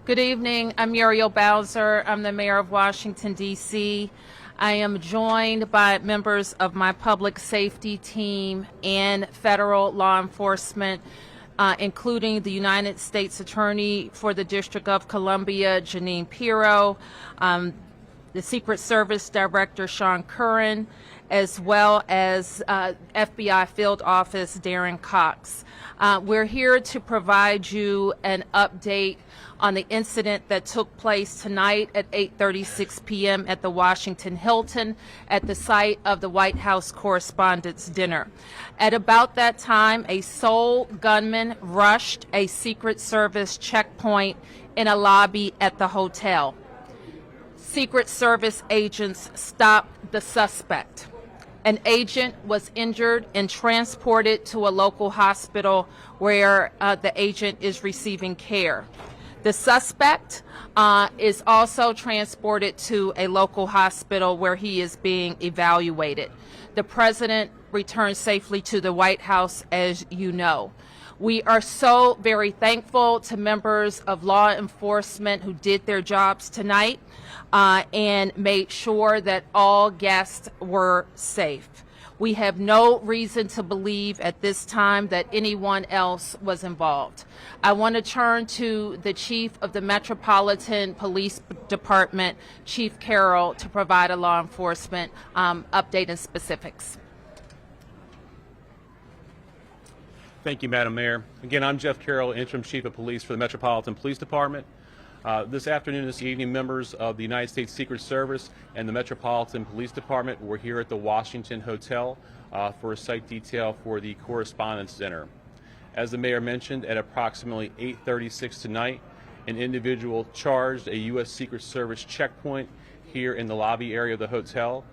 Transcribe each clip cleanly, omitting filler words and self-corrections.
Good evening. I'm Muriel Bowser. I'm the mayor of Washington, D.C. I am joined by members of my public safety team and federal law enforcement, including the United States Attorney for the District of Columbia, Janine Pirro, the Secret Service Director, Sean Curran, as well as FBI Field Office, Darren Cox. We're here to provide you an update on the incident that took place tonight at 8:36 p.m. at the Washington Hilton at the site of the White House Correspondents Dinner. At about that time, a sole gunman rushed a Secret Service checkpoint in a lobby at the hotel. Secret Service agents stopped the suspect. An agent was injured and transported to a local hospital where the agent is receiving care. The suspect is also transported to a local hospital where he is being evaluated. The president returned safely to the White House, as you know. We are so very thankful to members of law enforcement who did their jobs tonight and made sure that all guests were safe. We have no reason to believe at this time that anyone else was involved. I want to turn to the Chief of the Metropolitan Police Department, Chief Carroll, to provide a law enforcement update and specifics. Thank you, Madam Mayor. Again, I'm Jeff Carroll, Interim Chief of Police for the Metropolitan Police Department. This afternoon, this evening, members of the United States Secret Service and the Metropolitan Police Department were here at the Washington Hotel for a site detail for the Correspondents Dinner. As the Mayor mentioned, at approximately 8:36 tonight, an individual charged a U.S. Secret Service checkpoint here in the lobby area of the hotel.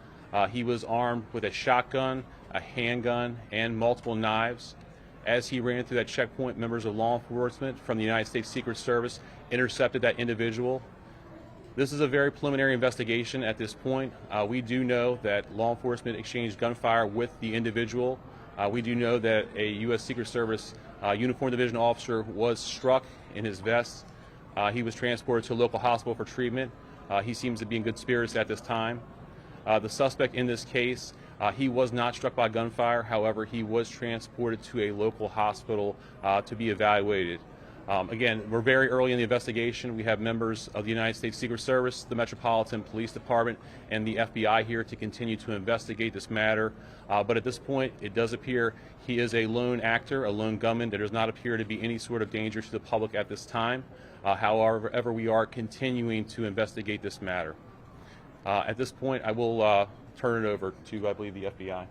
He was armed with a shotgun, a handgun, and multiple knives. As he ran through that checkpoint, members of law enforcement from the United States Secret Service intercepted that individual. This is a very preliminary investigation at this point. We do know that law enforcement exchanged gunfire with the individual. We do know that a U.S. Secret Service uniformed division officer was struck in his vest. He was transported to a local hospital for treatment. He seems to be in good spirits at this time. The suspect in this case, he was not struck by gunfire. However, he was transported to a local hospital to be evaluated. Again, we're very early in the investigation. We have members of the United States Secret Service, the Metropolitan Police Department, and the FBI here to continue to investigate this matter. But at this point, it does appear he is a lone actor, a lone gunman. There does not appear to be any sort of danger to the public at this time. However, we are continuing to investigate this matter. At this point, I will turn it over to, I believe, the FBI.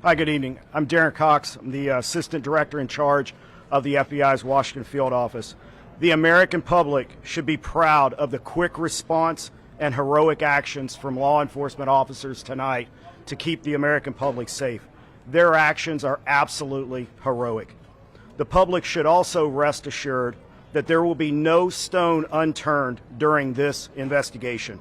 Hi, good evening. I'm Darren Cox. I'm the Assistant Director in charge of the FBI's Washington Field Office. The American public should be proud of the quick response and heroic actions from law enforcement officers tonight to keep the American public safe. Their actions are absolutely heroic. The public should also rest assured that there will be no stone unturned during this investigation.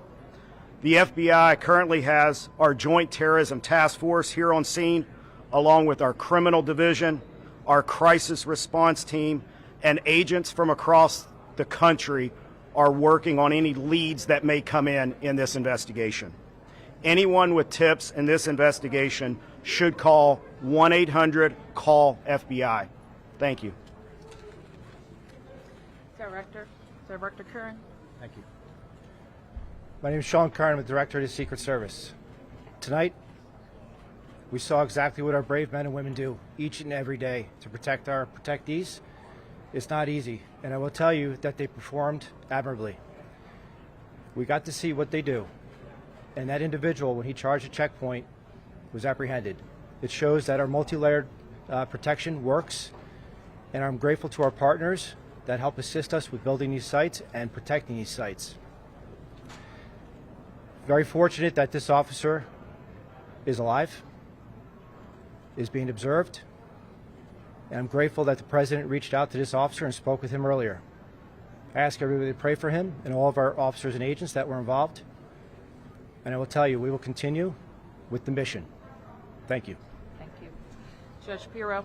The FBI currently has our Joint Terrorism Task Force here on scene, along with our Criminal Division, our Crisis Response Team, and agents from across the country are working on any leads that may come in this investigation. Anyone with tips in this investigation should call 1-800-CALL-FBI. Thank you. Director Curran. Thank you. My name is Sean Curran. I'm the Director of the Secret Service. Tonight, we saw exactly what our brave men and women do each and every day to protect our protectees. It's not easy, and I will tell you that they performed admirably. We got to see what they do, and that individual, when he charged a checkpoint, was apprehended. It shows that our multi-layered protection works, and I'm grateful to our partners that help assist us with building these sites and protecting these sites. Very fortunate that this officer is alive, is being observed, and I'm grateful that the President reached out to this officer and spoke with him earlier. I ask everybody to pray for him and all of our officers and agents that were involved, and I will tell you, we will continue with the mission. Thank you. Thank you. Judge Pirro.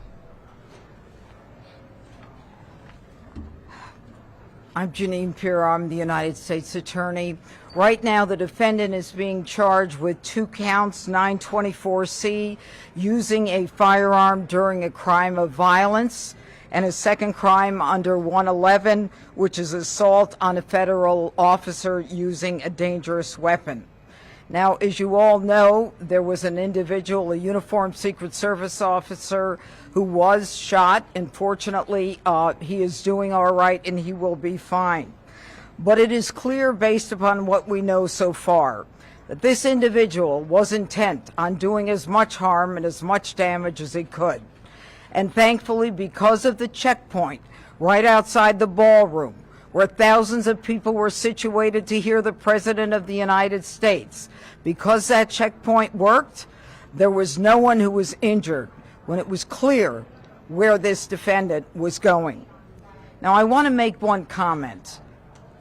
I'm Janine Pirro. I'm the United States Attorney. Right now, the defendant is being charged with 2 counts, 924C, using a firearm during a crime of violence, and a second crime under 111, which is assault on a federal officer using a dangerous weapon. Now, as you all know, there was an individual, a uniformed Secret Service officer, who was shot. And fortunately, he is doing all right and he will be fine. But it is clear, based upon what we know so far, that this individual was intent on doing as much harm and as much damage as he could. And thankfully, because of the checkpoint right outside the ballroom, where thousands of people were situated to hear the President of the United States, because that checkpoint worked, there was no one who was injured when it was clear where this defendant was going. Now, I want to make one comment.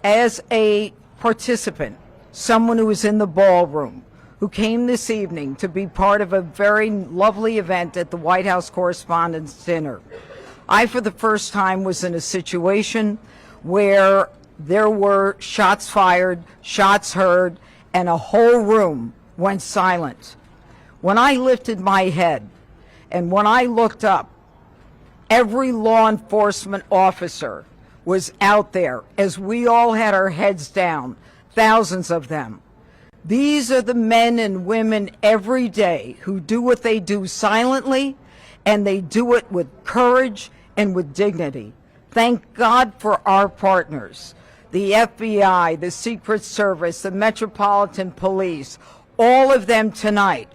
As a participant, someone who was in the ballroom, who came this evening to be part of a very lovely event at the White House Correspondents Dinner, I, for the first time, was in a situation where there were shots fired, shots heard, and a whole room went silent. When I lifted my head and when I looked up, every law enforcement officer was out there as we all had our heads down, thousands of them. These are the men and women every day who do what they do silently, and they do it with courage and with dignity. Thank God for our partners, the FBI, the Secret Service, the Metropolitan Police. All of them tonight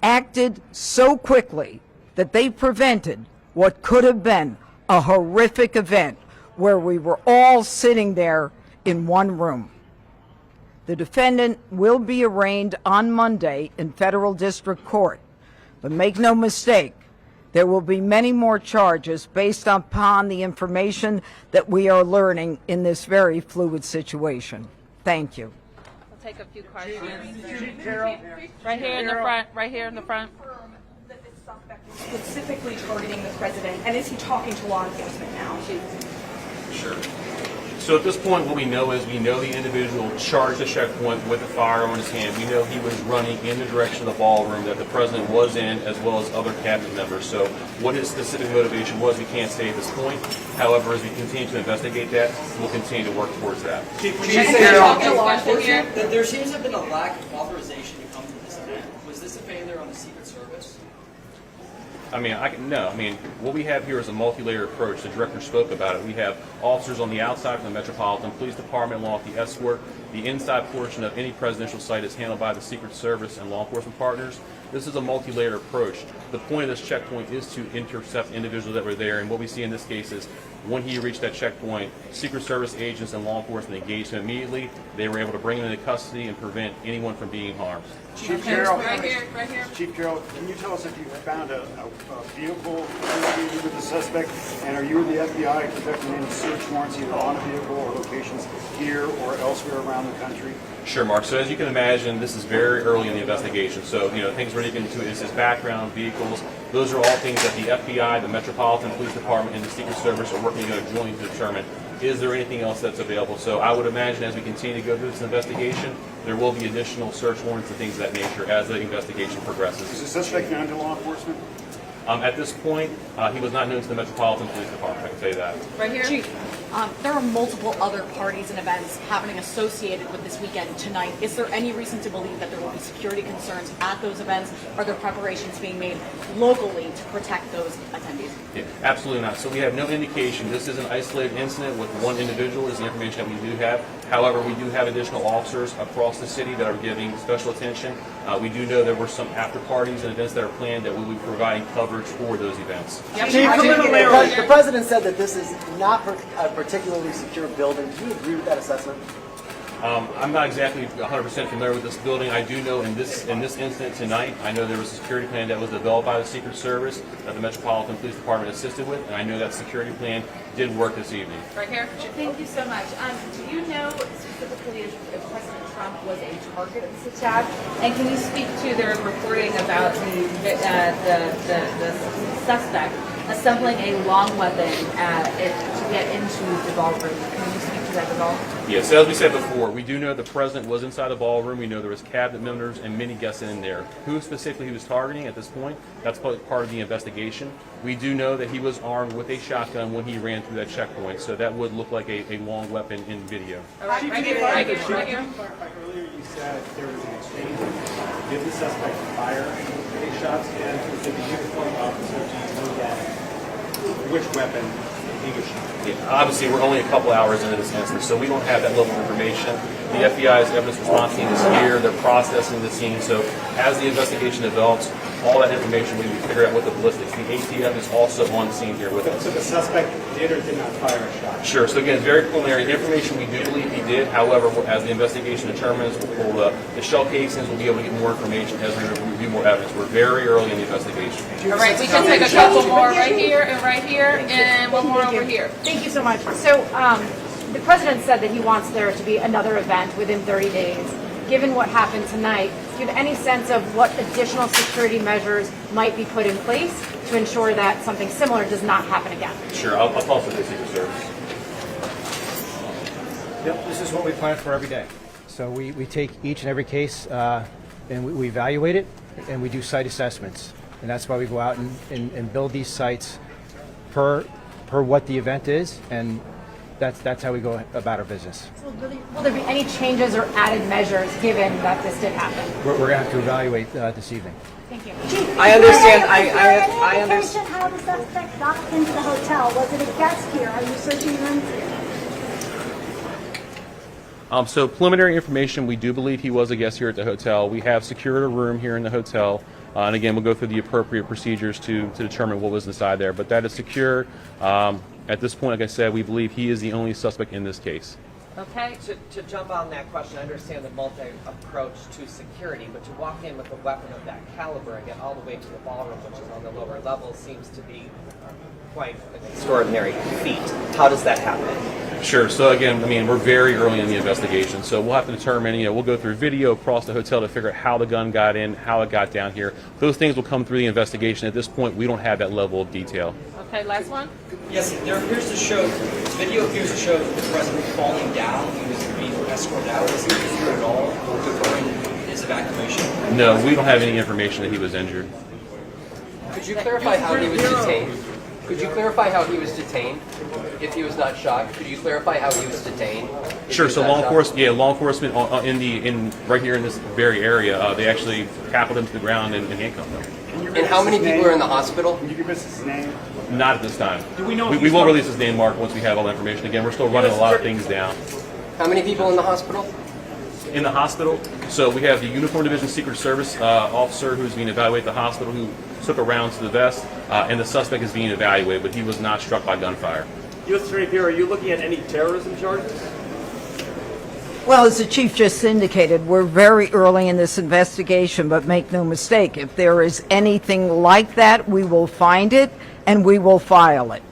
acted so quickly that they prevented what could have been a horrific event where we were all sitting there in one room. The defendant will be arraigned on Monday in federal district court, but make no mistake, there will be many more charges based upon the information that we are learning in this very fluid situation. Thank you. We'll take a few questions. Right here in the front, right here in the front. That this suspect is specifically targeting the president, and is he talking to law enforcement now? Sure. So at this point, what we know is we know the individual charged the checkpoint with a firearm in his hand. We know he was running in the direction of the ballroom that the president was in, as well as other cabinet members. So what his specific motivation was, we can't say at this point. However, as we continue to investigate that, we'll continue to work towards that. Chief, would you say that there seems to have been a lack of authorization to come to this event? Was this a failure on the Secret Service? What we have here is a multi-layered approach. The director spoke about it. We have officers on the outside from the Metropolitan Police Department, along with the escort. The inside portion of any presidential site is handled by the Secret Service and law enforcement partners. This is a multi-layered approach. The point of this checkpoint is to intercept individuals that were there, and what we see in this case is when he reached that checkpoint, Secret Service agents and law enforcement engaged him immediately. They were able to bring him into custody and prevent anyone from being harmed. Chief Carroll, Right here. Chief Carroll, can you tell us if you found a vehicle associated with the suspect, and are you or the FBI conducting any search warrants either on a vehicle or locations here or elsewhere around the country? Sure, Mark. So as you can imagine, this is very early in the investigation. So, things we're looking into is his background, vehicles. Those are all things that the FBI, the Metropolitan Police Department, and the Secret Service are working together jointly to determine, is there anything else that's available? So I would imagine as we continue to go through this investigation, there will be additional search warrants and things of that nature as the investigation progresses. Is the suspect known to law enforcement? At this point, he was not known to the Metropolitan Police Department, I can say that. Right here. Chief, there are multiple other parties and events happening associated with this weekend tonight. Is there any reason to believe that there will be security concerns at those events? Are there preparations being made locally to protect those attendees? Yeah, absolutely not. So we have no indication. This is an isolated incident with one individual is the information that we do have. However, we do have additional officers across the city that are giving special attention. We do know there were some after parties and events that are planned that we will be providing coverage for those events. The president said that this is not a particularly secure building. Do you agree with that assessment? I'm not exactly 100% familiar with this building. I do know in this incident tonight, I know there was a security plan that was developed by the Secret Service that the Metropolitan Police Department assisted with, and I know that security plan did work this evening. Right here. Thank you so much. Do you know specifically if President Trump was a target of this attack? And can you speak to the reporting about the suspect assembling a long weapon to get into the ballroom. Can you speak to that at all? Yes, as we said before, we do know the president was inside the ballroom. We know there was cabinet members and many guests in there. Who specifically he was targeting at this point, that's part of the investigation. We do know that he was armed with a shotgun when he ran through that checkpoint, so that would look like a long weapon in video. All right, right here, right here, right here. Earlier you said there was an exchange. Did the suspect fire any shots, and did the uniformed officer know that which weapon he was shot? Yeah, obviously, we're only a couple hours into this incident, so we don't have that level of information. The FBI's evidence response team is here. They're processing the scene. So as the investigation develops, all that information will be figured out with the ballistics. The ATF is also on scene here with us. So the suspect did or did not fire a shot? Sure. So again, it's very preliminary information. We do believe he did. However, as the investigation determines, the shell casings will be able to get more information as we review more evidence. We're very early in the investigation. All right, we can take a couple more right here, and one more over here. Thank you so much. So the president said that he wants there to be another event within 30 days. Given what happened tonight, do you have any sense of what additional security measures might be put in place to ensure that something similar does not happen again? Sure. I'll toss it to the Secret Service. Yep, this is what we plan for every day. So we take each and every case and we evaluate it, and we do site assessments. And that's why we go out and build these sites per what the event is, and that's how we go about our business. So will there be any changes or added measures given that this did happen? We're going to have to evaluate this evening. Thank you. I understand. I understand. How the suspect got into the hotel? Was it a guest here? Are you searching rooms here? So preliminary information, we do believe he was a guest here at the hotel. We have secured a room here in the hotel. And again, we'll go through the appropriate procedures to determine what was inside there. But that is secure. At this point, like I said, we believe he is the only suspect in this case. Okay. To jump on that question, I understand the multi-approach to security, but to walk in with a weapon of that caliber and get all the way to the ballroom, which is on the lower level, seems to be quite an extraordinary feat. How does that happen? Sure. So again, I mean, we're very early in the investigation, so we'll have to determine, we'll go through video across the hotel to figure out how the gun got in, how it got down here. Those things will come through the investigation. At this point, we don't have that level of detail. Okay, last one. Yes, there appears to show, video appears to show the president falling down. He was being escorted out. Is he injured at all during his evacuation? No, we don't have any information that he was injured. Could you clarify how he was detained? Could you clarify how he was detained? If he was not shot, could you clarify how he was detained? Sure. So law enforcement in right here in this very area, they actually tackled him to the ground and handcuffed him. And how many people are in the hospital? Can you give us his name? Not at this time. Do we know? We will release his name, Mark, once we have all the information. Again, we're still running a lot of things down. How many people in the hospital? In the hospital, so we have the Uniform Division Secret Service officer who's being evaluated at the hospital who took a round to the vest, and the suspect is being evaluated, but he was not struck by gunfire. U.S. Attorney Pierre, are you looking at any terrorism charges? Well, as the chief just indicated, we're very early in this investigation, but make no mistake, if there is anything like that, we will find it and we will file it.